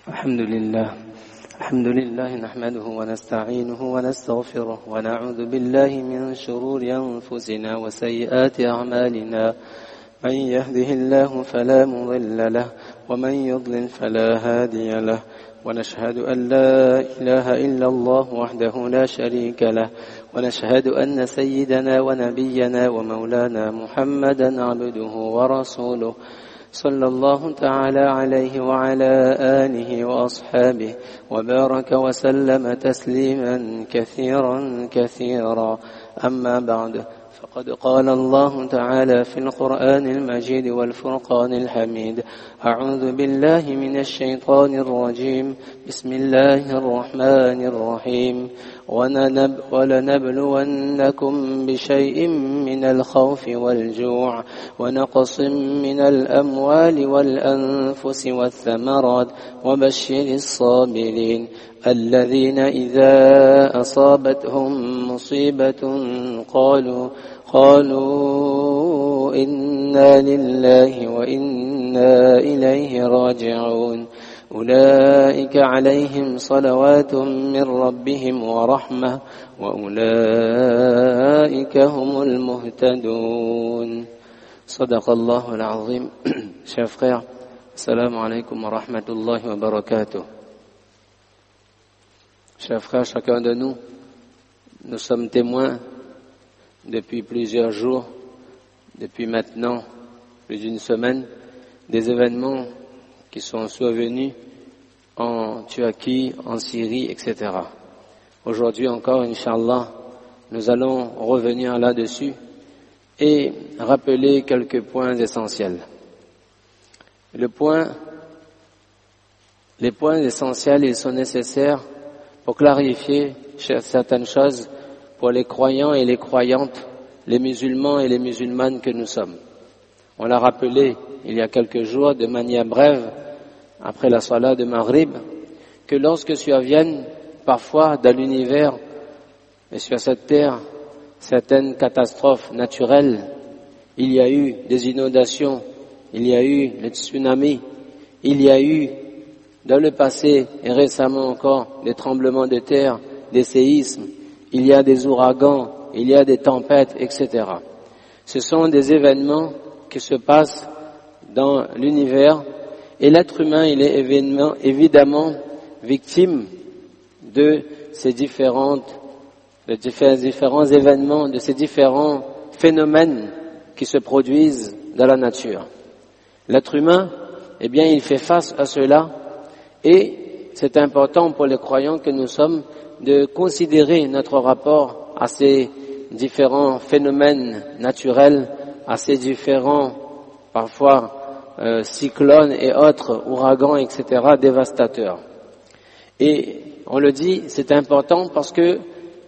الحمد لله نحمده ونستعينه ونستغفره ونعوذ بالله من شرور أنفسنا وسيئات أعمالنا من يهده الله فلا مضل له ومن يضلل فلا هادي له ونشهد أن لا إله إلا الله وحده لا شريك له ونشهد أن سيدنا ونبينا ومولانا محمدا عبده ورسوله صلى الله تعالى عليه وعلى آله وأصحابه وبارك وسلم تسليما كثيرا أما بعد فقد قال الله تعالى في القرآن المجيد والفرقان الحميد أعوذ بالله من الشيطان الرجيم بسم الله الرحمن الرحيم ولنبلونكم بشيء من الخوف والجوع ونقص من الأموال والأنفس والثمرات وبشر الصابرين الذين إذا أصابتهم مصيبة قالوا إنا لله وإنا إليه راجعون أولئك عليهم صلوات من ربهم ورحمة وأولئك هم المهتدون صدق الله العظيم. Chers frères, assalamu alaikum wa rahmatullahi wa barakatuh. Chers frères, chacun de nous sommes témoins depuis plusieurs jours, depuis maintenant plus d'une semaine, des événements qui sont survenus en Turquie, en Syrie, etc. Aujourd'hui encore, Inch'Allah, nous allons revenir là-dessus et rappeler quelques points essentiels. Les points essentiels, ils sont nécessaires pour clarifier certaines choses pour les croyants et les croyantes, les musulmans et les musulmanes que nous sommes. On l'a rappelé il y a quelques jours de manière brève, après la salat de Maghrib, que lorsque surviennent parfois dans l'univers et sur cette terre certaines catastrophes naturelles, il y a eu des inondations, il y a eu les tsunamis, il y a eu dans le passé et récemment encore des tremblements de terre, des séismes, il y a des ouragans, il y a des tempêtes, etc. Ce sont des événements qui se passent dans l'univers et l'être humain, il est évidemment victime de ces différents événements, de ces différents phénomènes qui se produisent dans la nature. L'être humain, eh bien, il fait face à cela et c'est important pour les croyants que nous sommes de considérer notre rapport à ces différents phénomènes naturels, à ces différents, parfois, cyclones et autres, ouragans, etc., dévastateurs. Et on le dit, c'est important parce que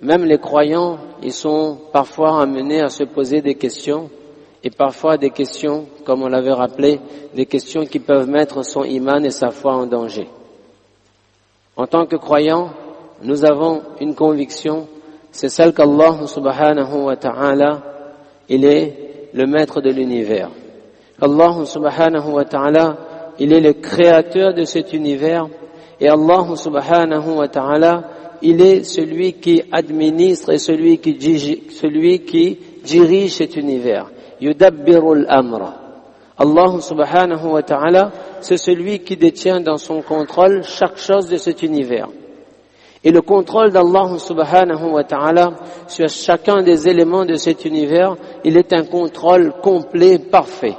même les croyants, ils sont parfois amenés à se poser des questions, et parfois des questions, comme on l'avait rappelé, des questions qui peuvent mettre son iman et sa foi en danger. En tant que croyants, nous avons une conviction, c'est celle qu'Allah subhanahu wa ta'ala, il est le maître de l'univers. Allah subhanahu wa ta'ala, il est le créateur de cet univers et Allah subhanahu wa ta'ala, il est celui qui administre et celui qui dirige cet univers. Yudabbirul amra. Allah subhanahu wa ta'ala, c'est celui qui détient dans son contrôle chaque chose de cet univers. Et le contrôle d'Allah subhanahu wa ta'ala sur chacun des éléments de cet univers, il est un contrôle complet, parfait.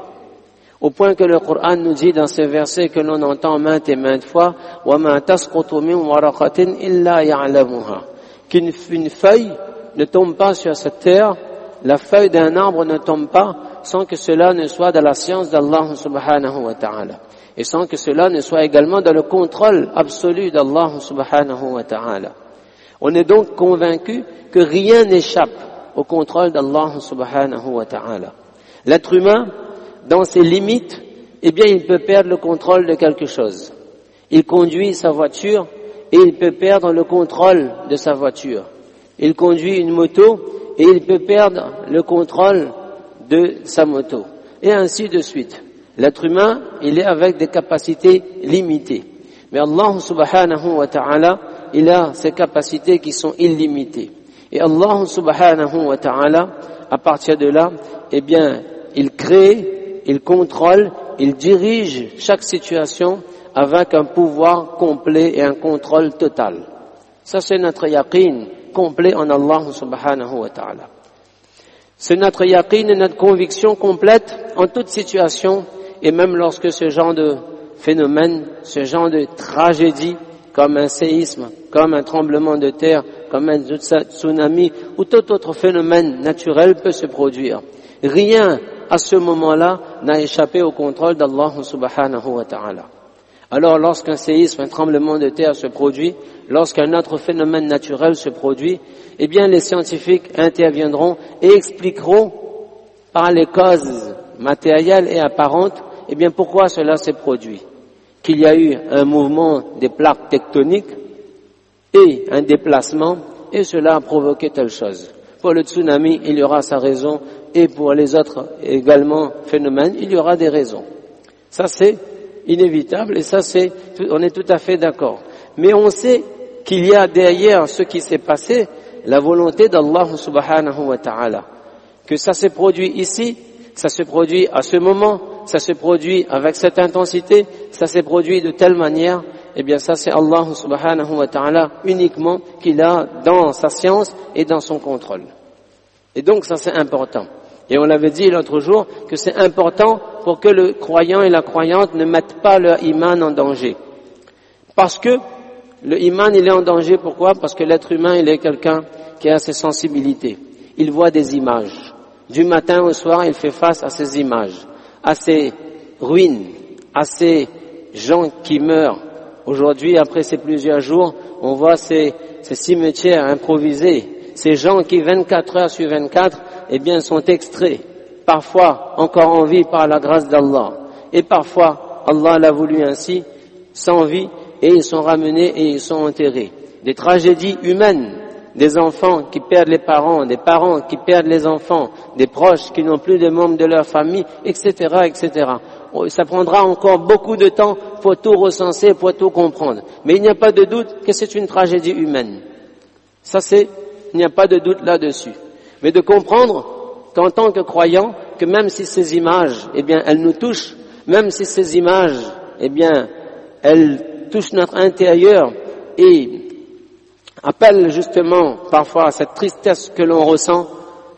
Au point que le Coran nous dit dans ces versets que l'on entend maintes et maintes fois, وَمَا تَسْقُطُ مِنْ وَرَقَةٍ إِلَّا يَعْلَمُهَا, qu'une feuille ne tombe pas sur cette terre, la feuille d'un arbre ne tombe pas sans que cela ne soit dans la science d'Allah subhanahu wa ta'ala. Et sans que cela ne soit également dans le contrôle absolu d'Allah subhanahu wa ta'ala. On est donc convaincu que rien n'échappe au contrôle d'Allah subhanahu wa ta'ala. L'être humain, dans ses limites, eh bien, il peut perdre le contrôle de quelque chose. Il conduit sa voiture et il peut perdre le contrôle de sa voiture. Il conduit une moto et il peut perdre le contrôle de sa moto. Et ainsi de suite. L'être humain, il est avec des capacités limitées. Mais Allah subhanahu wa ta'ala, il a ses capacités qui sont illimitées. Et Allah subhanahu wa ta'ala, à partir de là, eh bien, il crée, il contrôle, il dirige chaque situation avec un pouvoir complet et un contrôle total. Ça, c'est notre yaqeen complet en Allah subhanahu wa ta'ala. C'est notre yaqeen et notre conviction complète en toute situation, et même lorsque ce genre de phénomène, ce genre de tragédie, comme un séisme, comme un tremblement de terre, comme un tsunami ou tout autre phénomène naturel peut se produire. Rien à ce moment-là n'a échappé au contrôle d'Allah subhanahu wa ta'ala. Alors lorsqu'un séisme, un tremblement de terre se produit, lorsqu'un autre phénomène naturel se produit, eh bien les scientifiques interviendront et expliqueront par les causes matérielles et apparentes, eh bien pourquoi cela s'est produit. Qu'il y a eu un mouvement des plaques tectoniques et un déplacement, et cela a provoqué telle chose. Pour le tsunami, il y aura sa raison, et pour les autres également phénomènes, il y aura des raisons. Ça c'est inévitable, et ça on est tout à fait d'accord. Mais on sait qu'il y a derrière ce qui s'est passé la volonté d'Allah subhanahu wa ta'ala. Que ça s'est produit ici, ça se produit à ce moment, ça se produit avec cette intensité, ça s'est produit de telle manière, eh bien ça c'est Allah subhanahu wa ta'ala uniquement qu'il a dans sa science et dans son contrôle. Et donc ça c'est important. Et on l'avait dit l'autre jour que c'est important pour que le croyant et la croyante ne mettent pas leur iman en danger. Parce que le iman il est en danger, pourquoi? Parce que l'être humain il est quelqu'un qui a ses sensibilités. Il voit des images. Du matin au soir il fait face à ces images, à ces ruines, à ces gens qui meurent. Aujourd'hui, après ces plusieurs jours, on voit ces cimetières improvisés, ces gens qui 24 heures sur 24, eh bien, sont extraits, parfois encore en vie par la grâce d'Allah, et parfois Allah l'a voulu ainsi, sans vie, et ils sont ramenés et ils sont enterrés. Des tragédies humaines, des enfants qui perdent les parents, des parents qui perdent les enfants, des proches qui n'ont plus de membres de leur famille, etc., etc. Ça prendra encore beaucoup de temps pour tout recenser, pour tout comprendre. Mais il n'y a pas de doute que c'est une tragédie humaine. Il n'y a pas de doute là-dessus. Mais de comprendre qu'en tant que croyant, que même si ces images, eh bien, elles nous touchent, même si ces images, eh bien, elles touchent notre intérieur et appellent justement parfois à cette tristesse que l'on ressent,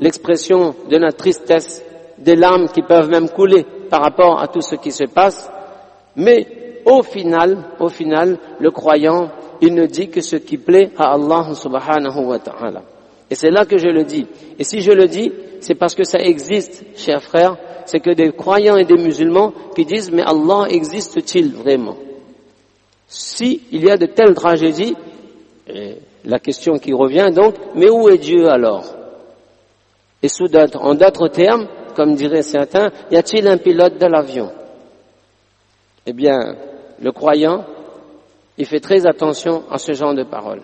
l'expression de notre tristesse, des larmes qui peuvent même couler par rapport à tout ce qui se passe, mais au final, le croyant, il ne dit que ce qui plaît à Allah subhanahu wa ta'ala. Et c'est là que je le dis. Et si je le dis, c'est parce que ça existe, chers frères, c'est que des croyants et des musulmans qui disent, mais Allah existe-t-il vraiment? Si il y a de telles tragédies, la question qui revient donc, mais où est Dieu alors? Et en d'autres termes, comme diraient certains, y a-t-il un pilote de l'avion? Eh bien, le croyant, il fait très attention à ce genre de paroles.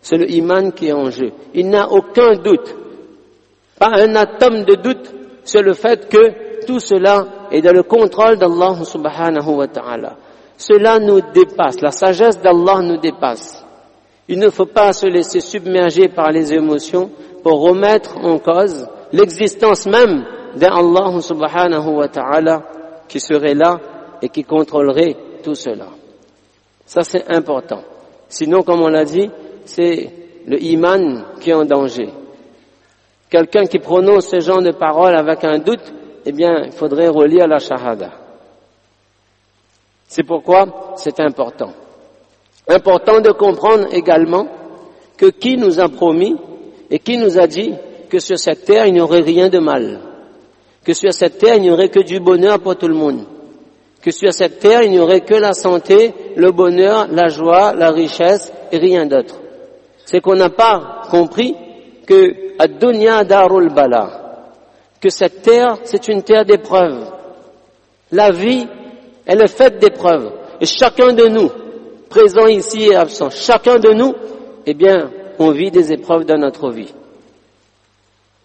C'est le iman qui est en jeu. Il n'a aucun doute, pas un atome de doute sur le fait que tout cela est dans le contrôle d'Allah subhanahu wa ta'ala. Cela nous dépasse, la sagesse d'Allah nous dépasse. Il ne faut pas se laisser submerger par les émotions pour remettre en cause l'existence même d'un Allah subhanahu wa ta'ala qui serait là et qui contrôlerait tout cela. Ça c'est important. Sinon, comme on l'a dit, c'est le iman qui est en danger. Quelqu'un qui prononce ce genre de paroles avec un doute, eh bien, il faudrait relire la shahada. C'est pourquoi c'est important. Important de comprendre également que qui nous a promis et qui nous a dit que sur cette terre il n'y aurait rien de mal, que sur cette terre il n'y aurait que du bonheur pour tout le monde, que sur cette terre il n'y aurait que la santé, le bonheur, la joie, la richesse et rien d'autre. C'est qu'on n'a pas compris que ad-dunya darul bala, que cette terre c'est une terre d'épreuves. La vie, elle est faite d'épreuves. Et chacun de nous, présent ici et absent, chacun de nous, eh bien, on vit des épreuves dans notre vie.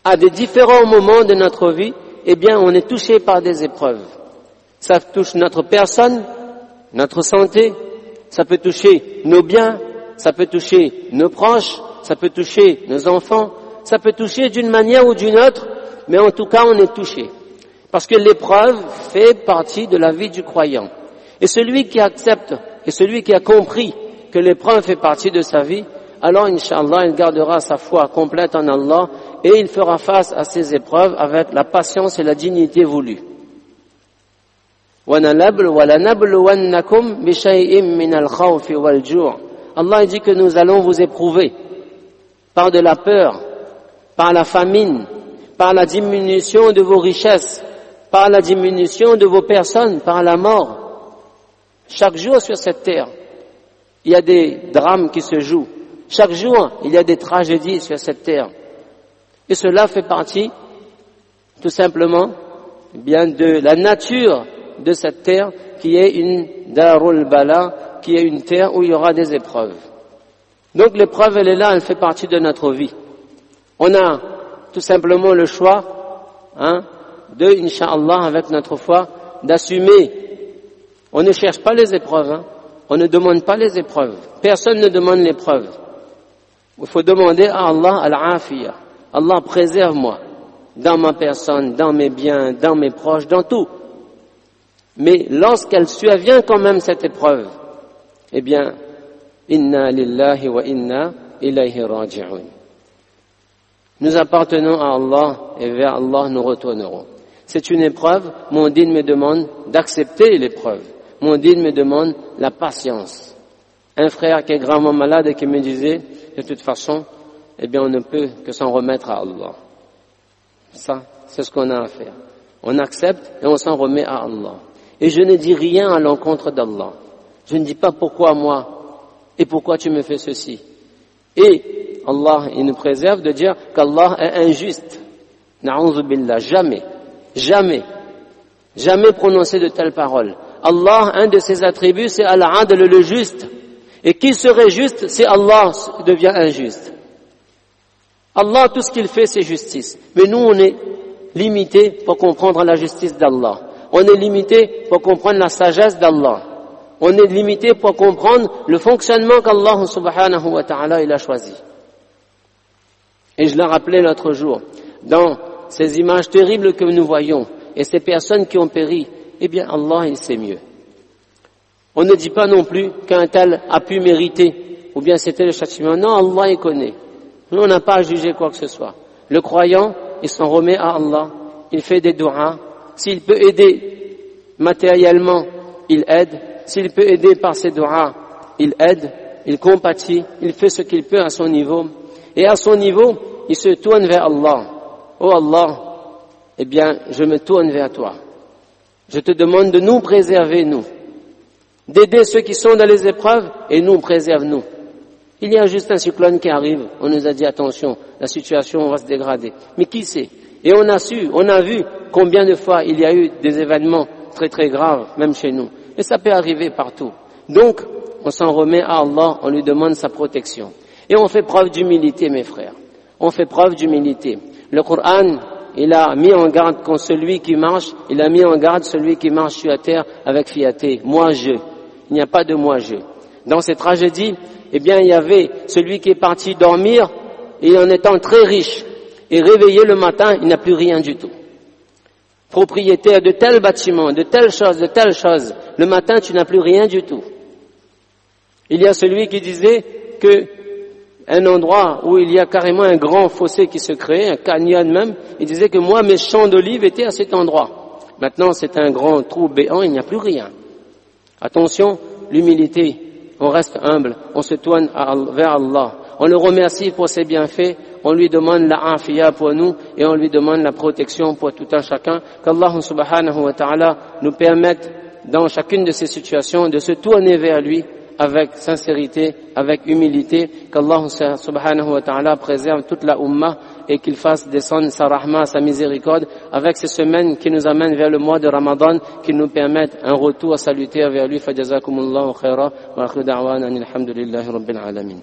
À des différents moments de notre vie, eh bien, on est touché par des épreuves. Ça touche notre personne, notre santé, ça peut toucher nos biens, ça peut toucher nos proches, ça peut toucher nos enfants, ça peut toucher d'une manière ou d'une autre, mais en tout cas on est touché. Parce que l'épreuve fait partie de la vie du croyant. Et celui qui accepte, et celui qui a compris que l'épreuve fait partie de sa vie, alors Inch'Allah il gardera sa foi complète en Allah et il fera face à ces épreuves avec la patience et la dignité voulue. Allah dit que nous allons vous éprouver par de la peur, par la famine, par la diminution de vos richesses, par la diminution de vos personnes, par la mort. Chaque jour sur cette terre, il y a des drames qui se jouent. Chaque jour, il y a des tragédies sur cette terre. Et cela fait partie, tout simplement, bien de la nature de cette terre qui est une darul bala, qui est une terre où il y aura des épreuves. Donc l'épreuve, elle est là, elle fait partie de notre vie. On a tout simplement le choix, de, Inch'Allah, avec notre foi, d'assumer. On ne cherche pas les épreuves, on ne demande pas les épreuves. Personne ne demande l'épreuve. Il faut demander à Allah al-afiyah. Allah, préserve-moi dans ma personne, dans mes biens, dans mes proches, dans tout. Mais lorsqu'elle survient quand même cette épreuve, eh bien, inna lillahi wa inna ilayhi raji'un. Nous appartenons à Allah et vers Allah nous retournerons. C'est une épreuve, mon dîn me demande d'accepter l'épreuve. Mon dîn me demande la patience. Un frère qui est gravement malade et qui me disait, de toute façon, eh bien on ne peut que s'en remettre à Allah. Ça, c'est ce qu'on a à faire. On accepte et on s'en remet à Allah. Et je ne dis rien à l'encontre d'Allah. Je ne dis pas pourquoi moi et pourquoi tu me fais ceci. Et Allah, il nous préserve de dire qu'Allah est injuste. Na'oudhu billah, jamais prononcer de telles paroles. Allah, un de ses attributs, c'est Al-Adl, le juste. Et qui serait juste si Allah devient injuste? Allah, tout ce qu'il fait, c'est justice. Mais nous, on est limités pour comprendre la justice d'Allah. On est limité pour comprendre la sagesse d'Allah. On est limité pour comprendre le fonctionnement qu'Allah subhanahu wa ta'ala il a choisi. Et je l'ai rappelé l'autre jour, dans ces images terribles que nous voyons, et ces personnes qui ont péri, eh bien Allah il sait mieux. On ne dit pas non plus qu'un tel a pu mériter, ou bien c'était le châtiment. Non, Allah il connaît. Nous on n'a pas à juger quoi que ce soit. Le croyant, il s'en remet à Allah, il fait des du'as. S'il peut aider matériellement, il aide. S'il peut aider par ses du'as, il aide, il compatit, il fait ce qu'il peut à son niveau. Et à son niveau, il se tourne vers Allah. Oh Allah, eh bien, je me tourne vers toi. Je te demande de nous préserver, nous. D'aider ceux qui sont dans les épreuves et nous, préserve-nous. Il y a juste un cyclone qui arrive. On nous a dit attention, la situation va se dégrader. Mais qui sait? Et on a vu combien de fois il y a eu des événements très très graves, même chez nous. Et ça peut arriver partout. Donc, on s'en remet à Allah, on lui demande sa protection. Et on fait preuve d'humilité, mes frères. On fait preuve d'humilité. Le Coran, il a mis en garde contre celui qui marche, il a mis en garde celui qui marche sur la terre avec fierté. Moi-je. Il n'y a pas de moi-je. Dans ces tragédies, eh bien, il y avait celui qui est parti dormir et en étant très riche et réveillé le matin, il n'a plus rien du tout. Propriétaire de tel bâtiment, de telle chose, le matin, tu n'as plus rien du tout. Il y a celui qui disait que un endroit où il y a carrément un grand fossé qui se crée, un canyon même, il disait que moi, mes champs d'olives étaient à cet endroit. Maintenant, c'est un grand trou béant, il n'y a plus rien. Attention, l'humilité, on reste humble, on se tourne vers Allah. On le remercie pour ses bienfaits, on lui demande la afiya pour nous et on lui demande la protection pour tout un chacun. Qu'Allah subhanahu wa ta'ala nous permette dans chacune de ces situations de se tourner vers lui avec sincérité, avec humilité. Qu'Allah subhanahu wa ta'ala préserve toute la ummah et qu'il fasse descendre sa rahma, sa miséricorde avec ces semaines qui nous amènent vers le mois de Ramadan, qui nous permettent un retour salutaire vers lui. Fajazakumullahu khaira wa akhiru da'wana alhamdulillahi rabbil alamin.